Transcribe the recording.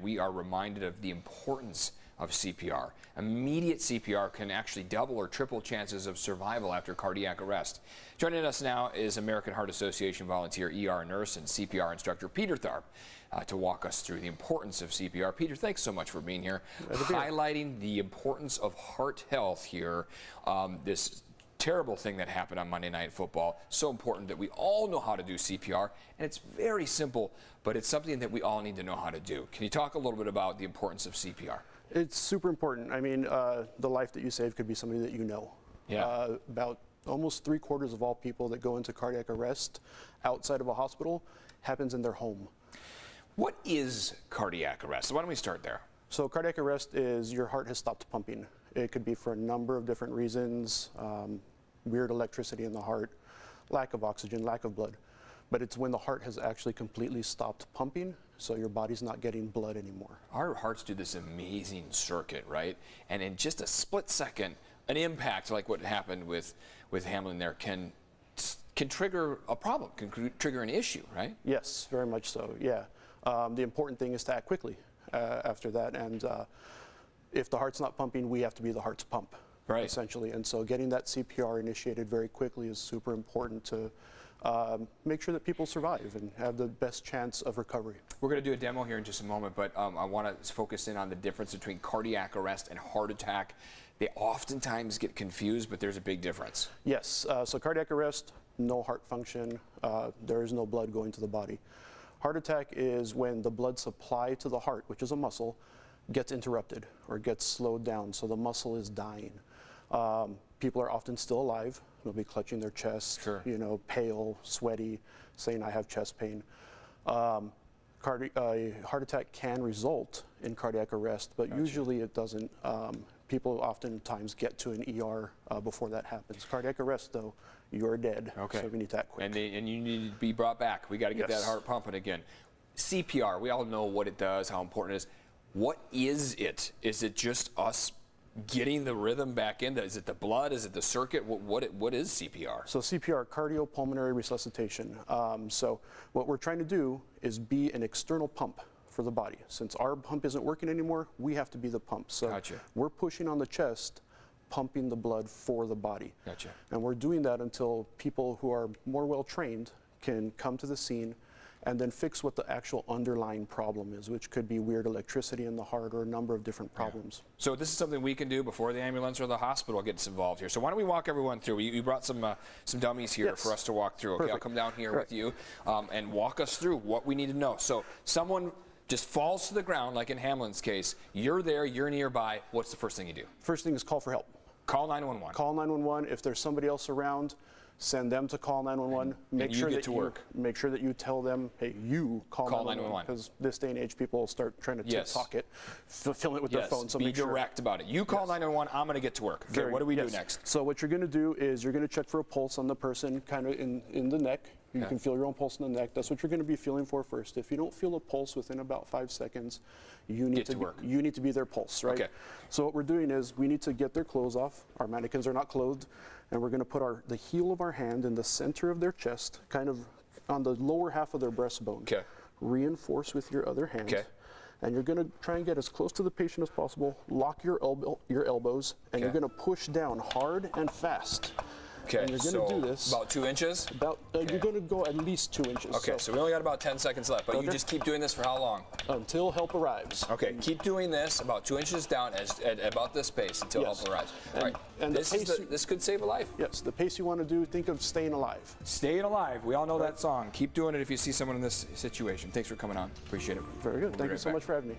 We are reminded of the importance of CPR. Immediate CPR can actually double or triple chances of survival after cardiac arrest. Joining us now is American Heart Association volunteer ER nurse and CPR instructor Peter Tharp to walk us through the importance of CPR. Peter, thanks so much for being here, highlighting the importance of heart health here. This terrible thing that happened on Monday Night Football. So important that we all know how to do CPR, and it's very simple, but it's something that we all need to know how to do. Can you talk a little bit about the importance of CPR? It's super important. I mean, the life that you save could be somebody that you know. Yeah. About almost 3/4 of all people that go into cardiac arrest outside of a hospital happens in their home. What is cardiac arrest? Why don't we start there? So cardiac arrest is your heart has stopped pumping. It could be for a number of different reasons, weird electricity in the heart, lack of oxygen, lack of blood. But it's when the heart has actually completely stopped pumping, so your body's not getting blood anymore. Our hearts do this amazing circuit, right? And in just a split second, an impact like what happened with Hamlin there can trigger a problem, can trigger an issue, right? Yes, very much so, yeah. The important thing is to act quickly after that, and if the heart's not pumping, we have to be the heart's pump, right, essentially. And so getting that CPR initiated very quickly is super important to make sure that people survive and have the best chance of recovery. We're going to do a demo here in just a moment, but I want to focus in on the difference between cardiac arrest and heart attack. They oftentimes get confused, but there's a big difference. Yes, so cardiac arrest, no heart function, there is no blood going to the body. Heart attack is when the blood supply to the heart, which is a muscle, gets interrupted or gets slowed down, so the muscle is dying. People are often still alive. They'll be clutching their chest, sure, you know, pale, sweaty, saying, I have chest pain. Heart attack can result in cardiac arrest, but Gotcha. Usually it doesn't. People oftentimes get to an ER before that happens. Cardiac arrest, though, you're dead, okay, so we need to act quick. And you need to be brought back. We got to get Yes. that heart pumping again. CPR, we all know what it does, how important it is. What is it? Is it just us getting the rhythm back in? Is it the blood? Is it the circuit? What is CPR? So CPR, cardiopulmonary resuscitation. So what we're trying to do is be an external pump for the body. Since our pump isn't working anymore, we have to be the pump. So Gotcha. We're pushing on the chest, pumping the blood for the body. Gotcha. And we're doing that until people who are more well trained can come to the scene and then fix what the actual underlying problem is, which could be weird electricity in the heart or a number of different problems. Yeah. So this is something we can do before the ambulance or the hospital gets involved here. So why don't we walk everyone through? You brought some dummies here Yes. for us to walk through. Okay, Perfect. I'll come down here Correct. with you and walk us through what we need to know. So someone just falls to the ground, like in Hamlin's case. You're there, you're nearby. What's the first thing you do? First thing is call for help. Call 911. Call 911. If there's somebody else around, send them to call 911. Make sure that you tell them, hey, you call 911. 911. Because this day and age, people will start trying to TikTok it, fill it with their phone. So be make sure. direct about it. You call 911. I'm going to get to work. Okay, what do we do next? So what you're going to do is you're going to check for a pulse on the person, kind of in the neck. You can feel your own pulse in the neck. That's what you're going to be feeling for first. If you don't feel a pulse within about 5 seconds, you need you need to be their pulse, right? Okay. So what we're doing is we need to get their clothes off. Our mannequins are not clothed, and we're going to put the heel of our hand in the center of their chest, kind of on the lower half of their breastbone. Okay. Reinforce with your other hand. Okay. And you're going to try and get as close to the patient as possible. Lock your elbows, and you're going to push down hard and fast. Okay, and you're going to do this about 2 inches? You're going to go at least 2 inches. Okay, so we only got about 10 seconds left, but you just keep doing this for how long? Until help arrives. Okay, keep doing this about 2 inches down at about this pace until help arrives. All right, and this could save a life. Yes, the pace you want to do, think of staying alive. Staying alive. We all know that song. Keep doing it if you see someone in this situation. Thanks for coming on. Appreciate it. Very good. Thank you so much for having me.